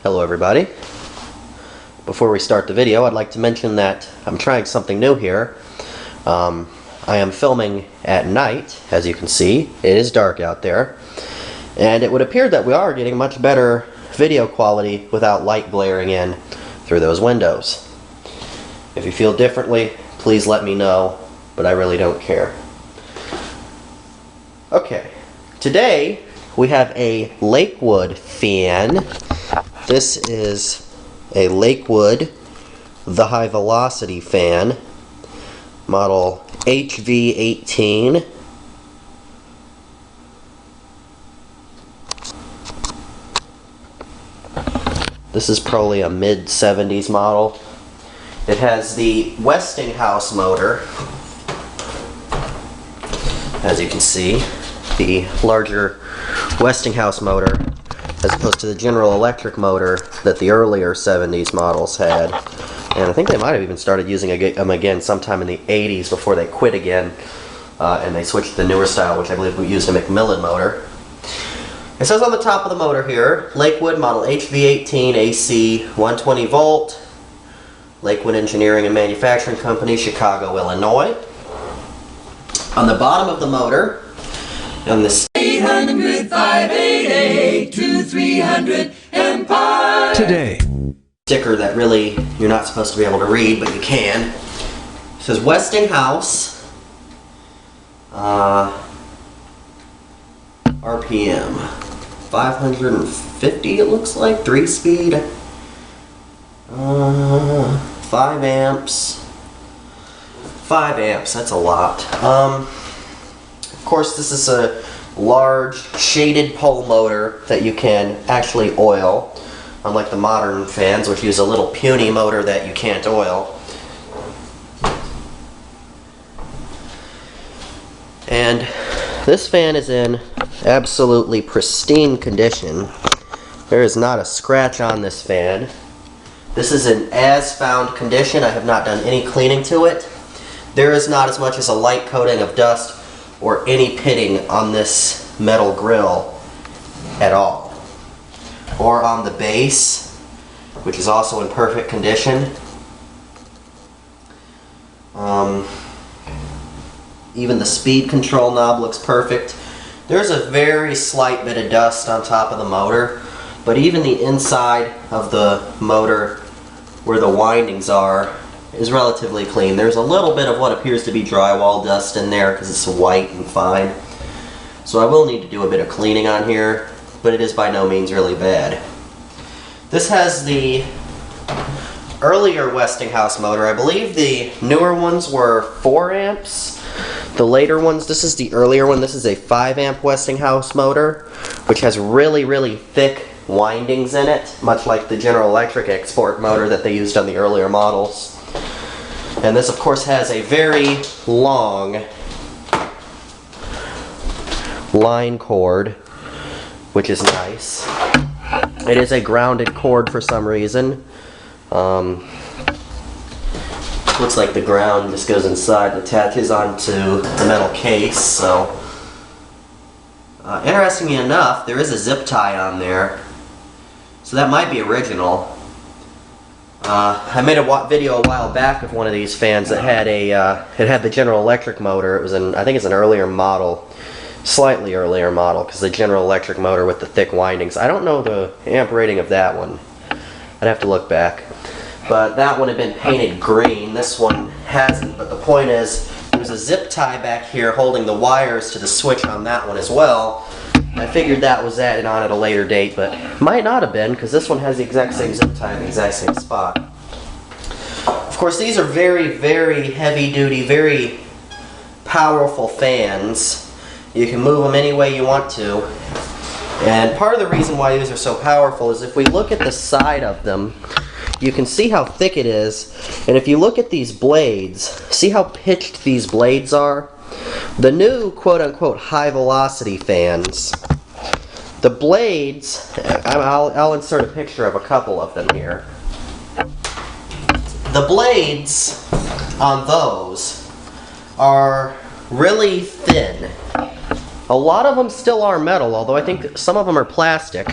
Hello everybody. Before we start the video, I'd like to mention that I'm trying something new here. I am filming at night, as you can see. It is dark out there. And it would appear that we are getting much better video quality without light glaring in through those windows. If you feel differently, please let me know, but I really don't care. Okay, today we have a Lakewood fan. This is a Lakewood, the high velocity fan, model HV18. This is probably a mid-70s model. It has the Westinghouse motor, as you can see, the larger Westinghouse motor, as opposed to the General Electric motor that the earlier 70s models had. And I think they might have even started using them again sometime in the 80s before they quit again, and they switched to the newer style, which I believe we used a Macmillan motor. It says on the top of the motor here, Lakewood model HV18 AC 120 volt, Lakewood Engineering and Manufacturing Company, Chicago, Illinois. On the bottom of the motor, on this 800-588-2300 Empire today sticker that really you're not supposed to be able to read, but you can. It says Westinghouse RPM 550, it looks like, 3-speed, 5 amps. 5 amps, that's a lot. Of course, this is a large shaded pole motor that you can actually oil, unlike the modern fans, which use a little puny motor that you can't oil. And this fan is in absolutely pristine condition. There is not a scratch on this fan. This is in as-found condition. I have not done any cleaning to it. There is not as much as a light coating of dust or any pitting on this metal grill at all. Or on the base, which is also in perfect condition. Even the speed control knob looks perfect. There's a very slight bit of dust on top of the motor, but even the inside of the motor where the windings are is relatively clean. There's a little bit of what appears to be drywall dust in there because it's white and fine. So I will need to do a bit of cleaning on here, but it is by no means really bad. This has the earlier Westinghouse motor. I believe the newer ones were 4 amps. The later ones, this is the earlier one. This is a 5 amp Westinghouse motor, which has really, really thick windings in it, much like the General Electric export motor that they used on the earlier models. And this, of course, has a very long line cord, which is nice. It is a grounded cord for some reason. Looks like the ground just goes inside and attaches onto the metal case. So, interestingly enough, there is a zip tie on there. So that might be original. I made a video a while back of one of these fans that had it had the General Electric motor. It was I think it's an earlier model, slightly earlier model, because the General Electric motor with the thick windings. I don't know the amp rating of that one. I'd have to look back. But that one had been painted green. This one hasn't. But the point is, there's a zip tie back here holding the wires to the switch on that one as well. I figured that was added on at a later date, but might not have been, because this one has the exact same zip tie in the exact same spot. Of course, these are very, very heavy-duty, very powerful fans. You can move them any way you want to. And part of the reason why these are so powerful is if we look at the side of them, you can see how thick it is. And if you look at these blades, see how pitched these blades are? The new quote-unquote high-velocity fans, the blades, I'll insert a picture of a couple of them here. The blades on those are really thin. A lot of them still are metal, although I think some of them are plastic.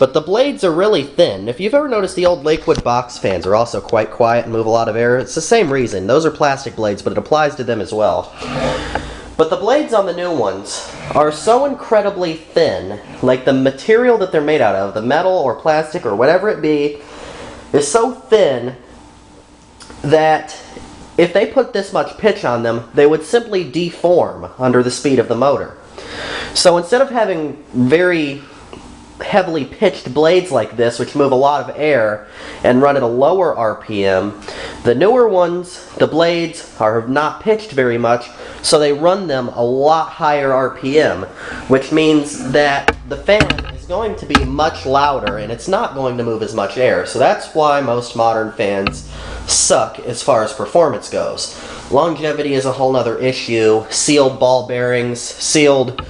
But the blades are really thin. If you've ever noticed, the old Lakewood box fans are also quite quiet and move a lot of air. It's the same reason. Those are plastic blades, but it applies to them as well. But the blades on the new ones are so incredibly thin, like the material that they're made out of, the metal or plastic or whatever it be, is so thin that if they put this much pitch on them, they would simply deform under the speed of the motor. So instead of having very heavily pitched blades like this, which move a lot of air and run at a lower RPM, the newer ones, the blades are not pitched very much, so they run them a lot higher RPM, which means that the fan is going to be much louder and it's not going to move as much air. So that's why most modern fans suck as far as performance goes. Longevity is a whole other issue. Sealed ball bearings, sealed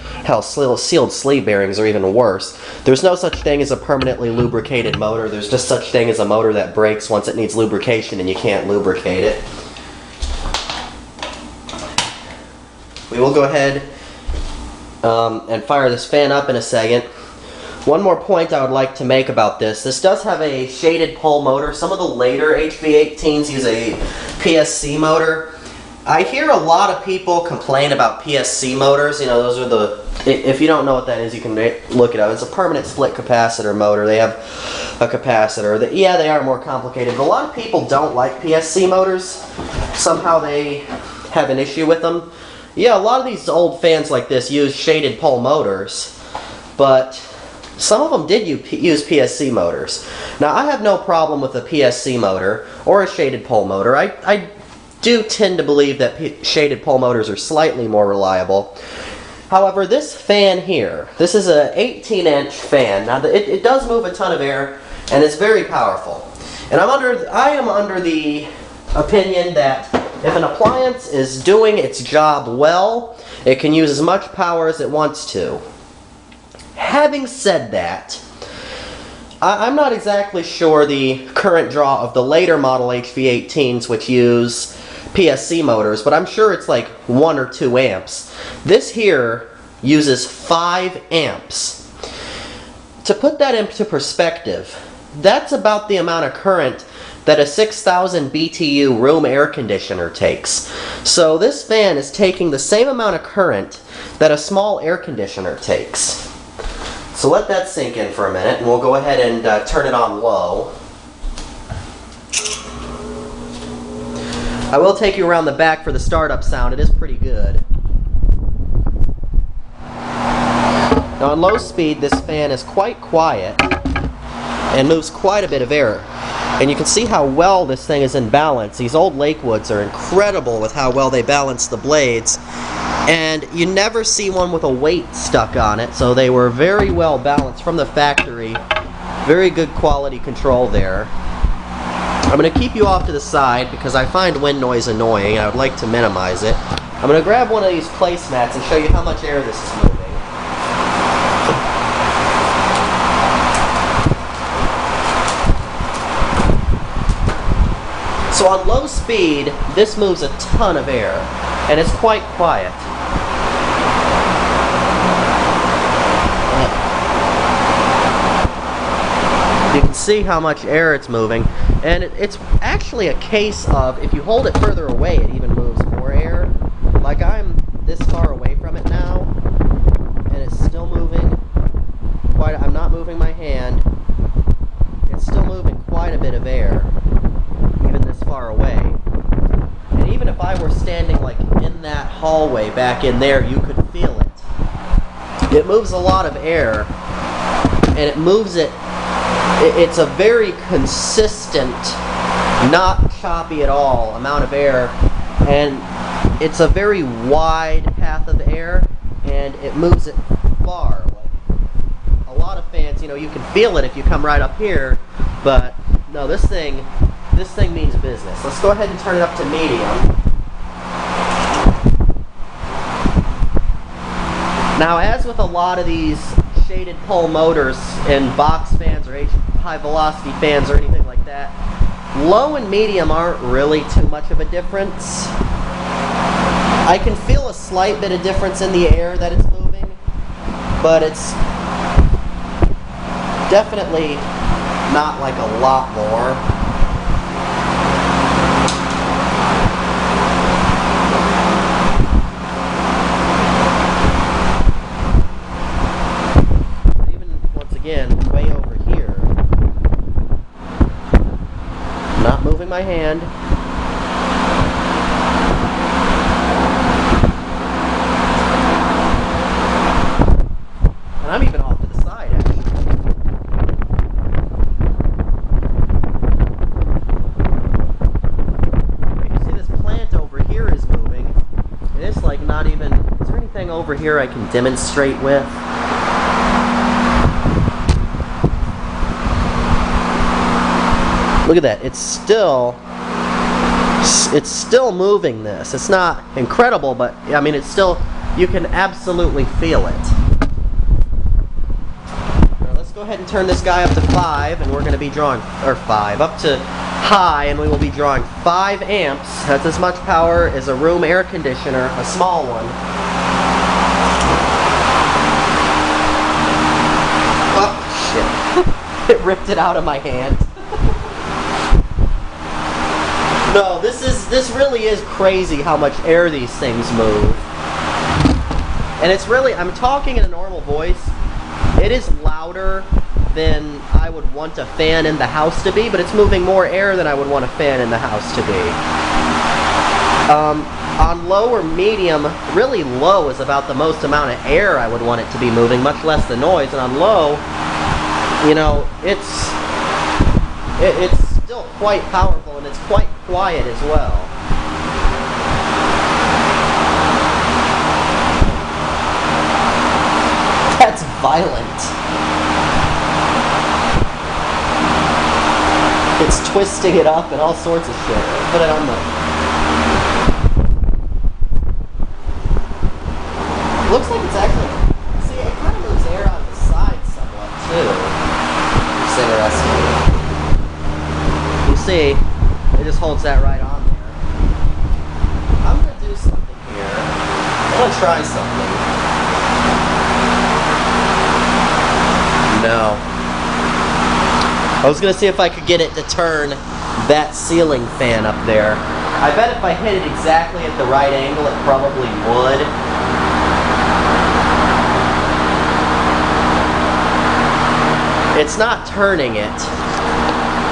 sleeve bearings are even worse. There's no such thing as a permanently lubricated motor. There's just such thing as a motor that breaks once it needs lubrication and you can't lubricate it. We will go ahead and fire this fan up in a second. One more point I would like to make about this. This does have a shaded pole motor. Some of the later HV18s use a PSC motor. I hear a lot of people complain about PSC motors. You know, those are the, if you don't know what that is, you can look it up. It's a permanent split capacitor motor. They have a capacitor. Yeah, they are more complicated, but a lot of people don't like PSC motors. Somehow they have an issue with them. Yeah, a lot of these old fans like this use shaded pole motors, but some of them did use PSC motors. Now, I have no problem with a PSC motor or a shaded pole motor. I do tend to believe that shaded pole motors are slightly more reliable. However, this fan here, this is an 18-inch fan. Now, it does move a ton of air, and it's very powerful. And I am under the opinion that if an appliance is doing its job well, it can use as much power as it wants to. Having said that, I'm not exactly sure the current draw of the later model HV18s, which use PSC motors, but I'm sure it's like 1 or 2 amps. This here uses 5 amps. To put that into perspective, that's about the amount of current that a 6,000 BTU room air conditioner takes. So this fan is taking the same amount of current that a small air conditioner takes. So let that sink in for a minute, and we'll go ahead and turn it on low. I will take you around the back for the startup sound. It is pretty good. Now on low speed, this fan is quite quiet and moves quite a bit of air. And you can see how well this thing is in balance. These old Lakewoods are incredible with how well they balance the blades. And you never see one with a weight stuck on it, so they were very well balanced from the factory. Very good quality control there. I'm going to keep you off to the side because I find wind noise annoying. I would like to minimize it. I'm going to grab one of these placemats and show you how much air this is moving. So on low speed, this moves a ton of air, and it's quite quiet. You can see how much air it's moving, and it's actually a case of if you hold it further away, it even moves more air. Like I'm this far away from it now, and it's still moving quite. I'm not moving my hand. It's still moving quite a bit of air, even this far away. And even if I were standing like in that hallway back in there, you could feel it. It moves a lot of air, and it moves it. It's a very consistent, not choppy at all amount of air, and it's a very wide path of air, and it moves it far. Like a lot of fans, you know, you can feel it if you come right up here, but no, this thing means business. Let's go ahead and turn it up to medium. Now, as with a lot of these shaded pole motors and box fans or high velocity fans or anything like that, low and medium aren't really too much of a difference. I can feel a slight bit of difference in the air that it's moving, but it's definitely not like a lot more. Again, way over here. Not moving my hand. And I'm even off to the side, actually. You can see this plant over here is moving. And it's like not even... Is there anything over here I can demonstrate with? Look at that, it's still moving this. It's not incredible, but I mean, it's still, you can absolutely feel it. Now let's go ahead and turn this guy up to 5, and we're going to be drawing, or 5, up to high, and we will be drawing 5 amps. That's as much power as a room air conditioner, a small one. Oh, shit. It ripped it out of my hand. No, this really is crazy how much air these things move. And it's really, I'm talking in a normal voice. It is louder than I would want a fan in the house to be, but it's moving more air than I would want a fan in the house to be. On low or medium, really low is about the most amount of air I would want it to be moving, much less the noise. And on low, you know, it's still quite powerful, and it's quite quiet as well. That's violent. It's twisting it up and all sorts of shit. Put it on the... Looks like it's actually... See, it kind of moves air out of the side somewhat, too. It's interesting. You see, it just holds that right on there. I'm going to do something here. I'm going to try something. No. I was going to see if I could get it to turn that ceiling fan up there. I bet if I hit it exactly at the right angle, it probably would. It's not turning it,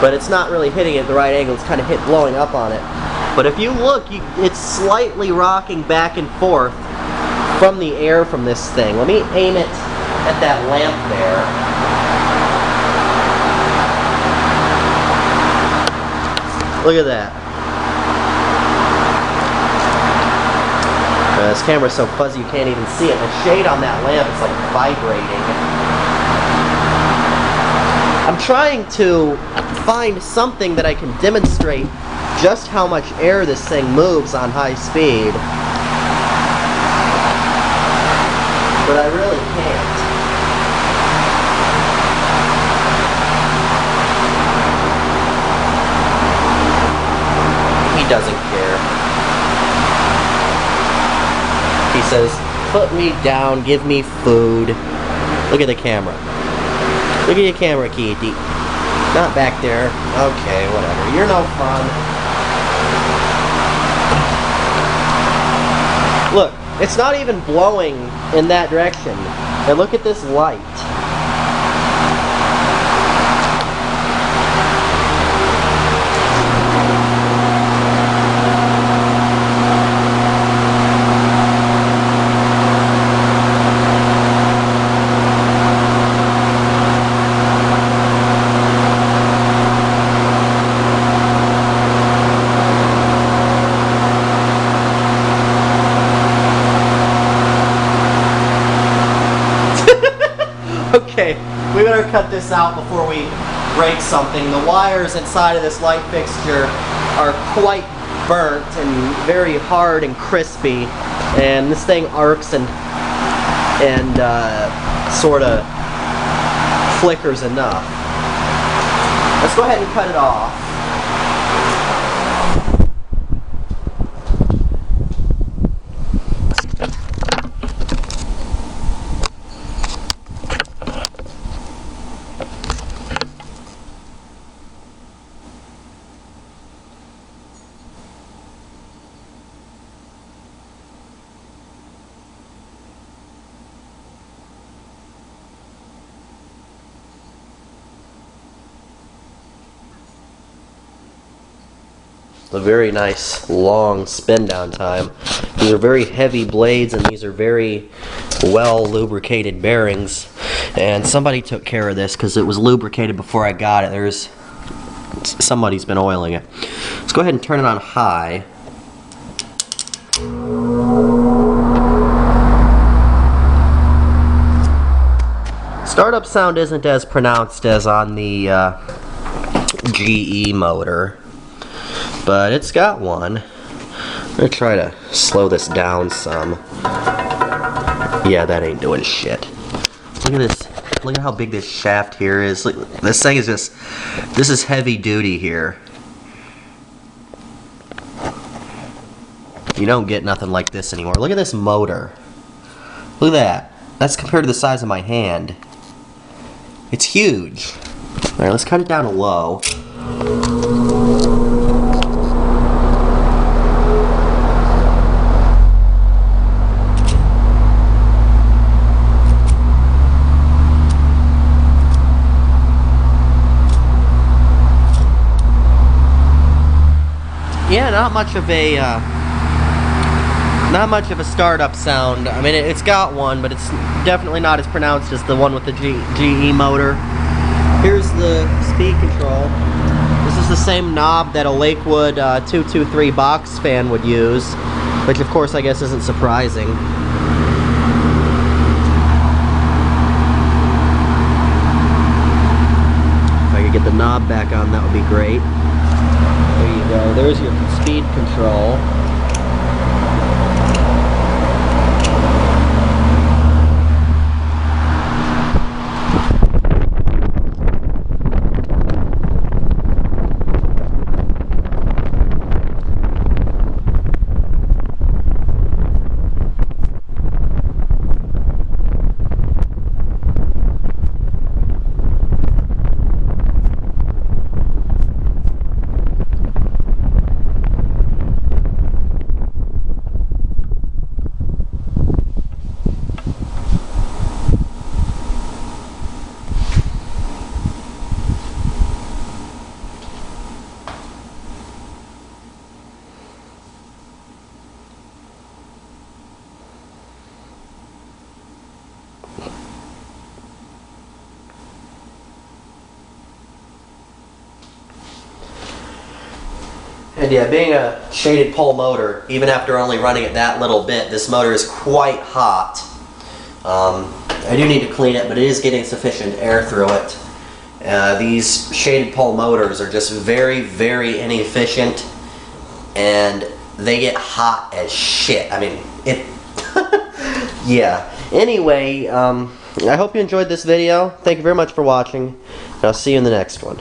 but it's not really hitting it at the right angle. It's kind of blowing up on it. But if you look, it's slightly rocking back and forth from the air from this thing. Let me aim it at that lamp there. Look at that. This camera's so fuzzy you can't even see it. The shade on that lamp is like vibrating. I'm trying to find something that I can demonstrate just how much air this thing moves on high speed. But I really can't. He doesn't care. He says, put me down, give me food. Look at the camera. Look at your camera, Kitty. Not back there. Okay, whatever. You're no fun. Look, it's not even blowing in that direction. And look at this light. Okay, we better cut this out before we break something. The wires inside of this light fixture are quite burnt and very hard and crispy, and this thing arcs and sort of flickers enough. Let's go ahead and cut it off. a very nice long spin down time. These are very heavy blades, and these are very well lubricated bearings. And somebody took care of this because it was lubricated before I got it. Somebody's been oiling it. Let's go ahead and turn it on high. Startup sound isn't as pronounced as on the GE motor, but it's got one. I'm gonna try to slow this down some. Yeah, that ain't doing shit. Look at this. Look at how big this shaft here is. Look, this thing is just, this is heavy duty here. You don't get nothing like this anymore. Look at this motor. Look at that. That's compared to the size of my hand. It's huge. Alright, let's cut it down to low. Yeah, not much of a startup sound. I mean, it's got one, but it's definitely not as pronounced as the one with the GE motor. Here's the speed control. This is the same knob that a Lakewood 223 box fan would use, which of course I guess isn't surprising. If I could get the knob back on, that would be great. There you go. There's your speed control. And yeah, being a shaded pole motor, even after only running it that little bit, this motor is quite hot. I do need to clean it, but it is getting sufficient air through it. These shaded pole motors are just very, very inefficient, and they get hot as shit. I mean, it... yeah. Anyway, I hope you enjoyed this video. Thank you very much for watching, and I'll see you in the next one.